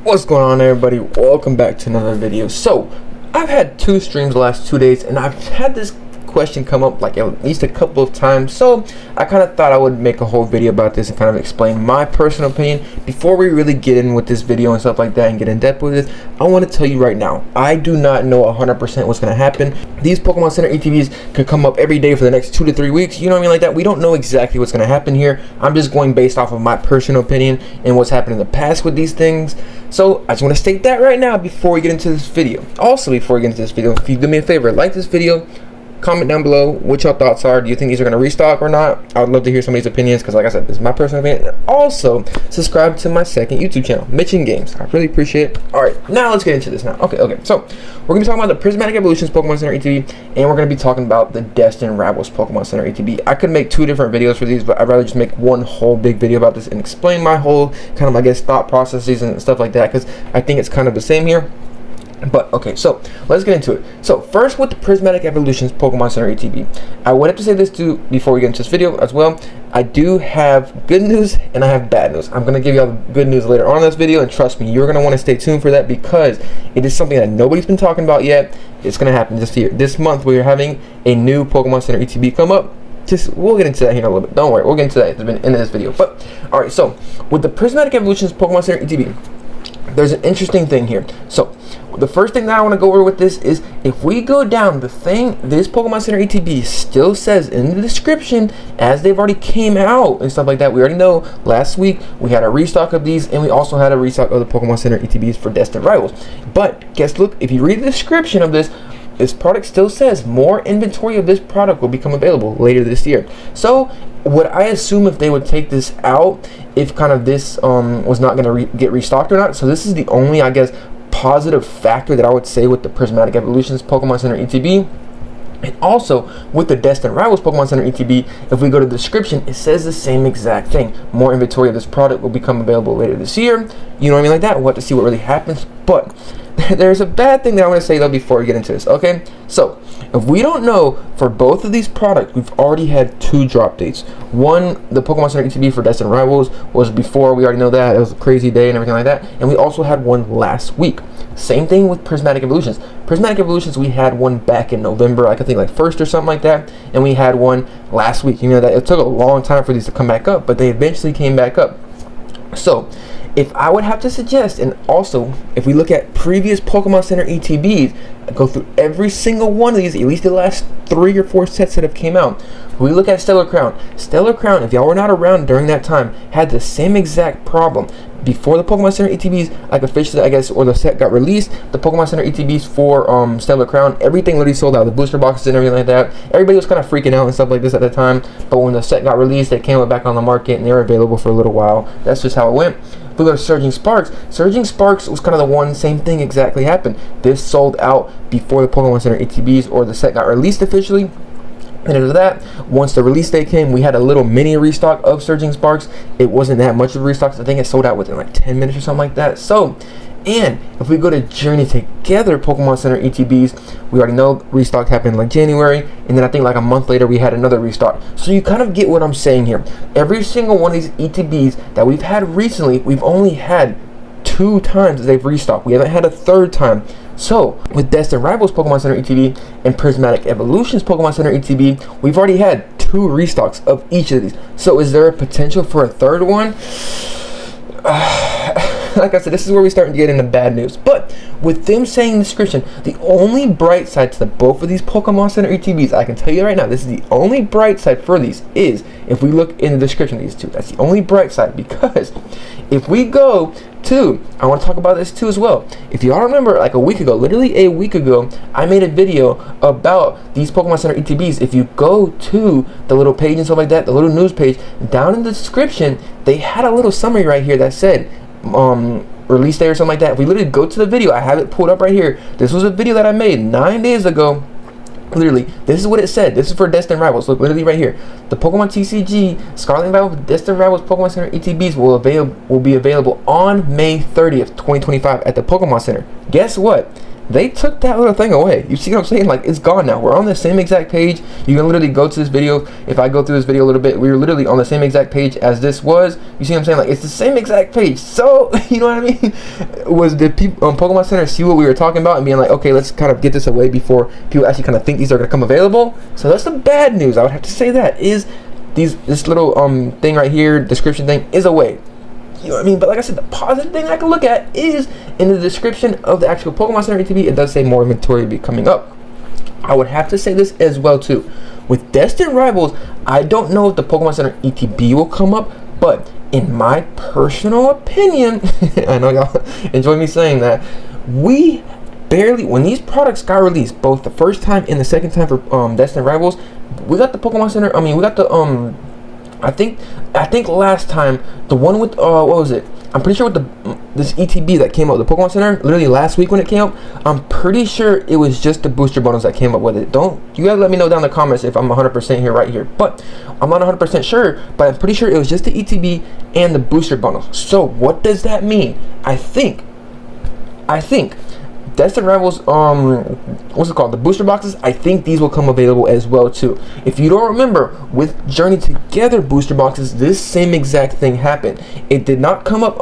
What's going on, everybody? Welcome back to another video. So I've had two streams the last 2 days and I've had this question come up like at least a couple of times, so I kind of thought I would make a whole video about this and kind of explain my personal opinion. Before we really get in with this video and stuff like that and get in depth with this, I want to tell you right now, I do not know 100% what's going to happen. These Pokemon Center ETBs could come up every day for the next 2 to 3 weeks, you know what I mean, like that. We don't know exactly what's going to happen here. I'm just going based off of my personal opinion and what's happened in the past with these things. So I just want to state that right now before we get into this video. Also, before we get into this video, if you do me a favor, like this video, comment down below what your thoughts are. Do you think these are going to restock or not? I would love to hear somebody's opinions because, like I said, this is my personal opinion. And also, subscribe to my second YouTube channel, Mitchin Games. I really appreciate it. All right, now let's get into this now. Okay. So we're going to be talking about the Prismatic Evolutions Pokemon Center ETB, and we're going to be talking about the Destined Rivals Pokemon Center ETB. I could make 2 different videos for these, but I'd rather just make one whole big video about this and explain my whole kind of, I guess, thought processes and stuff like that, because I think it's kind of the same here. But okay, so let's get into it. So first, with the Prismatic Evolutions Pokemon Center ETB, I would have to say this too before we get into this video as well. I do have good news and I have bad news. I'm gonna give you all the good news later on in this video, and trust me, you're gonna want to stay tuned for that because it is something that nobody's been talking about yet. It's gonna happen this year. This month we're having a new Pokemon Center ETB come up. We'll get into that here in a little bit. Don't worry, we'll get into that in this video. But all right, so with the Prismatic Evolutions Pokemon Center ETB, there's an interesting thing here. So the first thing that I want to go over with this is, if we go down the thing, this Pokemon Center ETB still says in the description as they've already came out and stuff like that. We already know last week we had a restock of these, and we also had a restock of the Pokemon Center ETBs for Destined Rivals. But guess, look, if you read the description of this product still says more inventory of this product will become available later this year. So would I assume if they would take this out, if kind of this was not going to get restocked or not? So this is the only, I guess, positive factor that I would say with the Prismatic Evolutions Pokemon Center ETB. And also with the Destined Rivals Pokemon Center ETB, if we go to the description, it says the same exact thing. More inventory of this product will become available later this year. You know what I mean, like that. We'll have to see what really happens. But there's a bad thing that I want to say though before we get into this. Okay, so if we don't know for both of these products, we've already had 2 drop dates. One, the Pokemon Center ETB for Destined Rivals was before, we already know that. It was a crazy day and everything like that. And we also had one last week. Same thing with Prismatic Evolutions. Prismatic Evolutions, we had one back in November, I think like 1st or something like that. And we had one last week. You know, that it took a long time for these to come back up, but they eventually came back up. So if I would have to suggest, and also if we look at previous Pokemon Center ETBs, go through every single one of these, at least the last 3 or 4 sets that have came out. We look at Stellar Crown. Stellar Crown, if y'all were not around during that time, had the same exact problem. Before the Pokemon Center ETBs, like officially, I guess, or the set got released, the Pokemon Center ETBs for Stellar Crown, everything literally sold out. The booster boxes and everything like that. Everybody was kind of freaking out and stuff like this at the time. But when the set got released, they came back on the market and they were available for a little while. That's just how it went. If we go to Surging Sparks, Surging Sparks was kind of the one, same thing exactly happened. This sold out before the Pokemon Center ETBs or the set got released officially. And after that, once the release date came, we had a little mini restock of Surging Sparks. It wasn't that much of a restock. I think it sold out within like 10 minutes or something like that. So, and if we go to Journey Together Pokemon Center ETBs, we already know restock happened like January, and then I think like a month later we had another restock. So you kind of get what I'm saying here. Every single one of these ETBs that we've had recently, we've only had 2 times they've restocked. We haven't had a 3rd time. So with Destined Rivals Pokemon Center ETB and Prismatic Evolutions Pokemon Center ETB, we've already had 2 restocks of each of these. So is there a potential for a 3rd one? Like I said, this is where we start to get into bad news. But with them saying in the description, the only bright side to both of these Pokemon Center ETBs, I can tell you right now, this is the only bright side for these, is if we look in the description of these 2. That's the only bright side, because if we go to, I want to talk about this too as well. If y'all remember, like a week ago, literally a week ago, I made a video about these Pokemon Center ETBs. If you go to the little page and stuff like that, the little news page, down in the description, they had a little summary right here that said release day or something like that. If we literally go to the video, I have it pulled up right here. This was a video that I made 9 days ago. Literally, this is what it said. This is for Destined Rivals. Look, literally right here. The Pokemon TCG Scarlet Battle Destined Rivals Pokemon Center ETBs will be available on May 30th, 2025 at the Pokemon Center. Guess what? they took that little thing away. You see what I'm saying? Like, it's gone now. We're on the same exact page. You can literally go to this video. If I go through this video a little bit, we were literally on the same exact page as this was. You see what I'm saying? Like, it's the same exact page. So, you know what I mean? Was the people on Pokemon Center see what we were talking about and being like, okay, let's kind of get this away before people actually kind of think these are going to come available? So that's the bad news. I would have to say that is this little thing right here, description thing, is away. You know what I mean? But like I said, the positive thing I can look at is in the description of the actual Pokemon Center ETB, it does say more inventory will be coming up. I would have to say this as well too. With Destined Rivals, I don't know if the Pokemon Center ETB will come up, but in my personal opinion, I know y'all enjoy me saying that, we barely, when these products got released, both the first time and the second time for Destined Rivals, we got the Pokemon Center, we got the I think last time the one with what was it? I'm pretty sure with this ETB that came out with the Pokemon Center, literally last week when it came out, I'm pretty sure it was just the booster bonus that came up with it. Don't you guys let me know down in the comments if I'm 100% here right here, but I'm not 100% sure, but I'm pretty sure it was just the ETB and the booster bonus. So what does that mean? I think Destined Rivals, what's it called? The booster boxes, I think these will come available as well too. If you don't remember, with Journey Together booster boxes, this same exact thing happened. It did not come up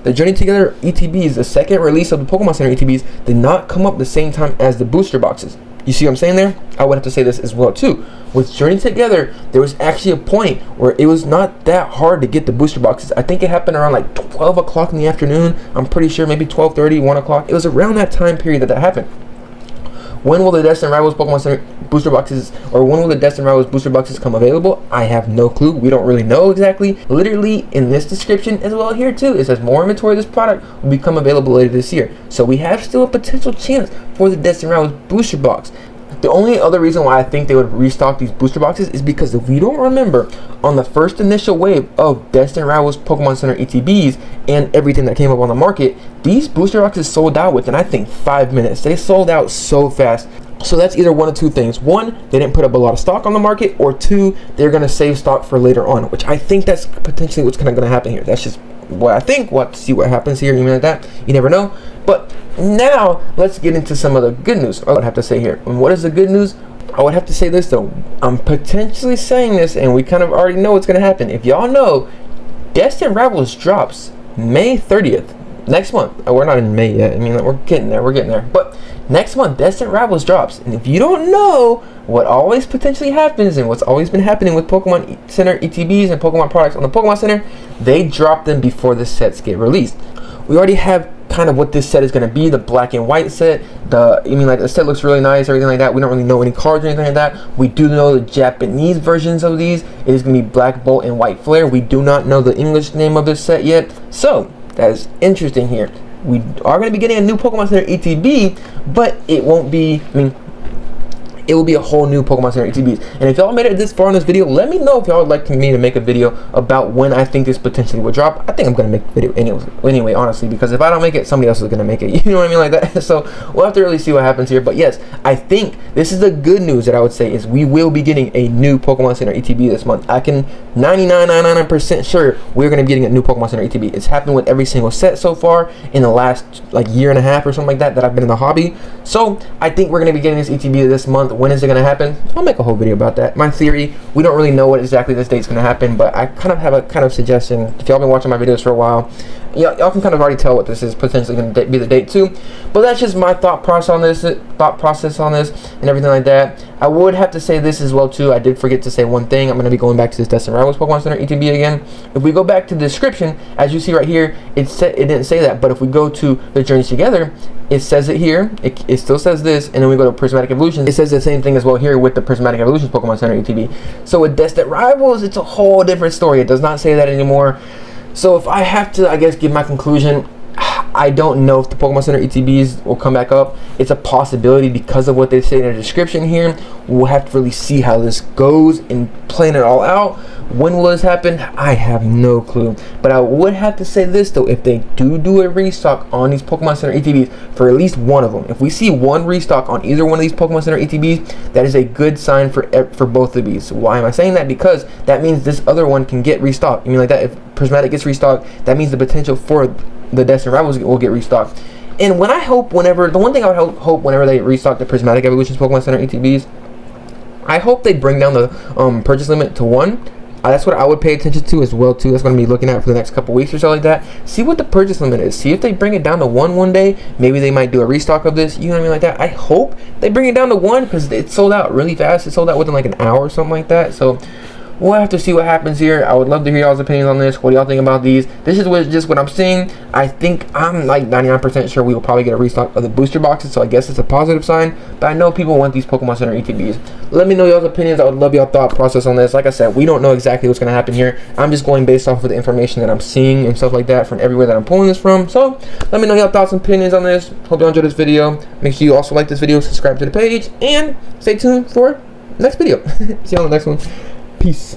the Journey Together ETBs, the second release of the Pokemon Center ETBs, did not come up the same time as the booster boxes. You see what I'm saying there? I would have to say this as well too. With Journey Together, there was actually a point where it was not that hard to get the booster boxes. I think it happened around like 12 o'clock in the afternoon. I'm pretty sure maybe 12:30, 1 o'clock. It was around that time period that happened. When will the Destined Rivals Pokemon Center booster boxes, or when will the Destined Rivals booster boxes come available? I have no clue. We don't really know exactly. Literally in this description as well here too, it says more inventory of this product will become available later this year. So we have still a potential chance for the Destined Rivals booster box. The only other reason why I think they would restock these booster boxes is because if we don't remember, on the first initial wave of Destined Rivals Pokemon Center ETBs and everything that came up on the market, these booster boxes sold out within, I think, 5 minutes. They sold out so fast. So that's either one of two things. One, they didn't put up a lot of stock on the market, or two, they're going to save stock for later on, which I think that's potentially what's kind of going to happen here. That's just what I think. We'll have to see what happens here, even like that. You never know. But now let's get into some of the good news. I would have to say here. And what is the good news? I would have to say this though. I'm potentially saying this, and we kind of already know what's going to happen. If y'all know, Destined Rivals drops May 30th. Next month. We're not in May yet. I mean, we're getting there. We're getting there. But next month, Destined Rivals drops. And if you don't know what always potentially happens and what's always been happening with Pokemon Center ETBs and Pokemon products on the Pokemon Center, they drop them before the sets get released. We already have kind of what this set is going to be, the black and white set. The set looks really nice, everything like that. We don't really know any cards or anything like that. We do know the Japanese versions of these. It is going to be Black Bolt and White Flare. We do not know the English name of this set yet. So that is interesting here. We are going to be getting a new Pokemon Center ETB, but it won't be, it will be a whole new Pokemon Center ETBs. And if y'all made it this far in this video, let me know if y'all would like me to make a video about when I think this potentially will drop. I think I'm going to make a video anyway, honestly, because if I don't make it, somebody else is going to make it. You know what I mean? Like that. So we'll have to really see what happens here. But yes, I think this is the good news that I would say is we will be getting a new Pokemon Center ETB this month. I can 99% sure we're going to be getting a new Pokemon Center ETB. It's happened with every single set so far in the last like year and a half or something like that I've been in the hobby. So I think we're going to be getting this ETB this month. When is it going to happen? I'll make a whole video about that. My theory, we don't really know what exactly this date's going to happen, but I kind of have a kind of suggestion. If y'all been watching my videos for a while, y'all can kind of already tell what this is potentially going to be the date too. But that's just my thought process on this and everything like that. I would have to say this as well too. I did forget to say one thing. I'm going to be going back to this Destined Rivals Pokemon Center ETB again. If we go back to the description, as you see right here, it didn't say that. But if we go to the Journeys Together, it says it here. It still says this, and then we go to Prismatic Evolutions. It says the same thing as well here with the Prismatic Evolutions Pokemon Center ETB. So with Destined Rivals, it's a whole different story. It does not say that anymore. So if I have to, I guess, give my conclusion, I don't know if the Pokemon Center ETBs will come back up. It's a possibility because of what they say in the description here. We'll have to really see how this goes and plan it all out. When will this happen? I have no clue. But I would have to say this though, if they do a restock on these Pokemon Center ETBs for at least one of them, if we see one restock on either one of these Pokemon Center ETBs, that is a good sign for both of these. Why am I saying that? Because that means this other one can get restocked. I mean, like that, if Prismatic gets restocked, that means the potential for the Destined Rivals will get restocked. And when I hope, whenever, the one thing I would hope whenever they restock the Prismatic Evolutions Pokemon Center ETBs, I hope they bring down the purchase limit to 1. That's what I would pay attention to as well too. That's going to be looking at for the next couple weeks or so like that. See what the purchase limit is. See if they bring it down to 1 one day. Maybe they might do a restock of this. You know what I mean, like that. I hope they bring it down to 1 because it sold out really fast. It sold out within like an hour or something like that. So we'll have to see what happens here. I would love to hear y'all's opinions on this. What do y'all think about these? This is just what I'm seeing. I think I'm like 99% sure we will probably get a restock of the booster boxes, so I guess it's a positive sign. But I know people want these Pokemon Center ETBs. Let me know y'all's opinions. I would love y'all thought process on this. Like I said, we don't know exactly what's going to happen here. I'm just going based off of the information that I'm seeing and stuff like that from everywhere that I'm pulling this from. So let me know y'all thoughts and opinions on this. Hope y'all enjoyed this video. Make sure you also like this video, subscribe to the page, and stay tuned for next video. See y'all in the next one. Peace.